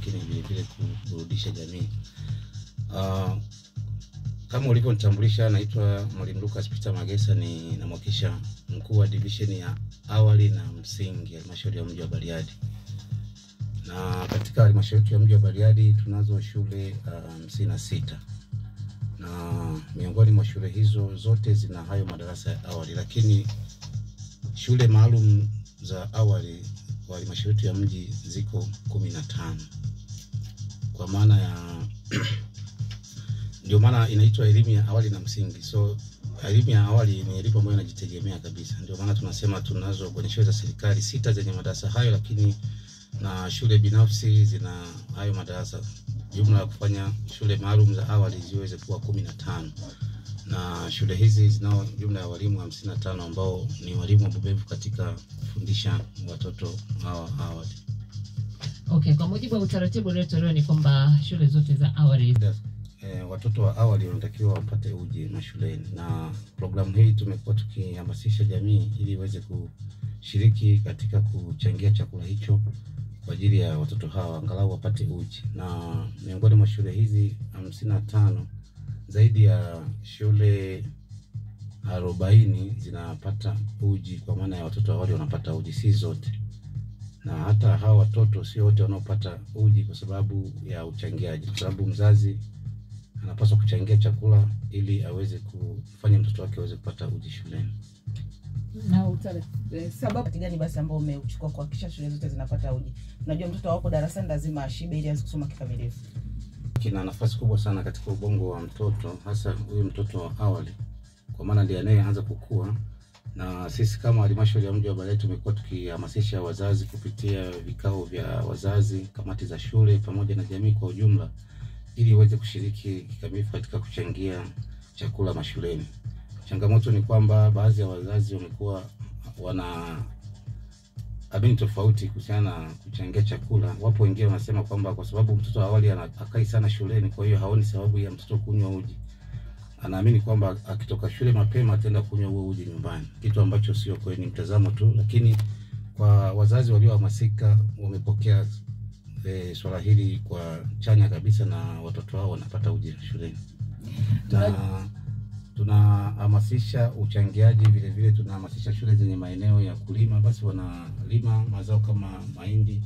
lakini vile vile kurudisha jamii. Kama ulivyonitambulisha, naitwa Mwalimu Lucas Peter Magesa, ni namwakisha mkuu wa division ya awali na msingi halmashauri ya mji wa Bariadi. Na katika halmashauri ya mji wa Bariadi tunazo shule 56. Na miongoni mwa shule hizo zote zina hayo madarasa ya awali, lakini shule maalum za awali kwa halmashauri ya mji ziko 15. Kwa maana ya ndio maana inaitwa elimu ya awali na msingi. So elimu ya awali ni elimu ambayo inajitegemea kabisa. Ndio maana tunasema tunazo kwenye shule za serikali 6 zenye madarasa hayo, lakini na shule binafsi zina hayo madarasa. Jumla ya kufanya shule maalum za awali ziweze kuwa 15. Na shule hizi zinao jumla ya walimu 55 ambao ni walimu wabobevu katika kufundisha watoto hawa awali. Okay, kwa mujibu wa utaratibu uliotolewa ni kwamba shule zote za awali watoto wa awali wanatakiwa wapate uji mashuleni, na programu hii tumekuwa tukihamasisha jamii ili iweze kushiriki katika kuchangia chakula hicho kwa ajili ya watoto hawa angalau wapate uji. Na miongoni mwa shule hizi 55, zaidi ya shule 40 zinapata uji, kwa maana ya watoto awali wanapata uji, si zote. Na hata hawa watoto sio wote wanaopata uji kwa sababu ya uchangiaji, kwa sababu mzazi anapaswa kuchangia chakula ili aweze kufanya mtoto wake aweze kupata uji shuleni. Na sababu gani basi ambao umeuchukua kuhakikisha shule zote zinapata uji? Unajua mtoto wako darasani lazima ashibe ili aweze kusoma kikamilifu. Kina nafasi kubwa sana katika ubongo wa mtoto, hasa huyu mtoto wa awali, kwa maana ndiye anayeanza kukua. Na sisi kama halmashauri ya mji wa Bariadi tumekuwa tukihamasisha wazazi kupitia vikao vya wazazi, kamati za shule pamoja na jamii kwa ujumla, ili iweze kushiriki kikamilifu katika kuchangia chakula mashuleni. Changamoto ni kwamba baadhi ya wazazi wamekuwa wana abini tofauti kuhusiana na kuchangia chakula. Wapo wengine wanasema kwamba kwa sababu mtoto awali anakai sana shuleni, kwa hiyo haoni sababu ya mtoto kunywa uji. Anaamini kwamba akitoka shule mapema ataenda kunywa huo uji nyumbani, kitu ambacho sio kweli, ni mtazamo tu. Lakini kwa wazazi waliohamasika wamepokea swala hili kwa chanya kabisa, na watoto wao wanapata uji shuleni. Na tunahamasisha uchangiaji, vile vile tunahamasisha shule zenye maeneo ya kulima basi wanalima mazao kama mahindi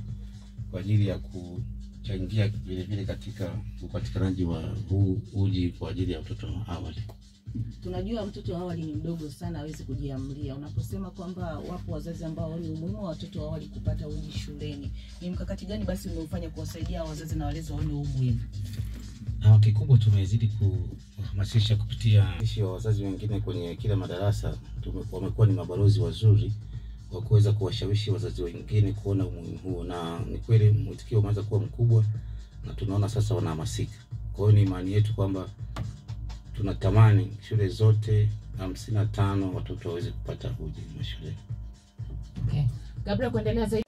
kwa ajili ya kuchangia vile vile katika upatikanaji wa huu uji kwa ajili ya watoto wa awali. Tunajua mtoto wa awali ni mdogo sana hawezi kujiamlia. Unaposema kwamba wapo wazazi ambao ni umuhimu wa watoto wa awali kupata uji shuleni, ni mkakati gani basi umeufanya kuwasaidia wazazi na walezi waone umuhimu? Kikubwa tumezidi kuhamasisha kupitia wazazi wengine kwenye kila madarasa. Wamekuwa ni mabalozi wazuri wa kuweza kuwashawishi wazazi wengine kuona umuhimu huo, na ni kweli mwitikio umeanza kuwa mkubwa na tunaona sasa wanahamasika. Kwa hiyo ni imani yetu kwamba tunatamani shule zote 55 watoto waweze kupata uji mashuleni. Okay. Kabla kuendelea zaidi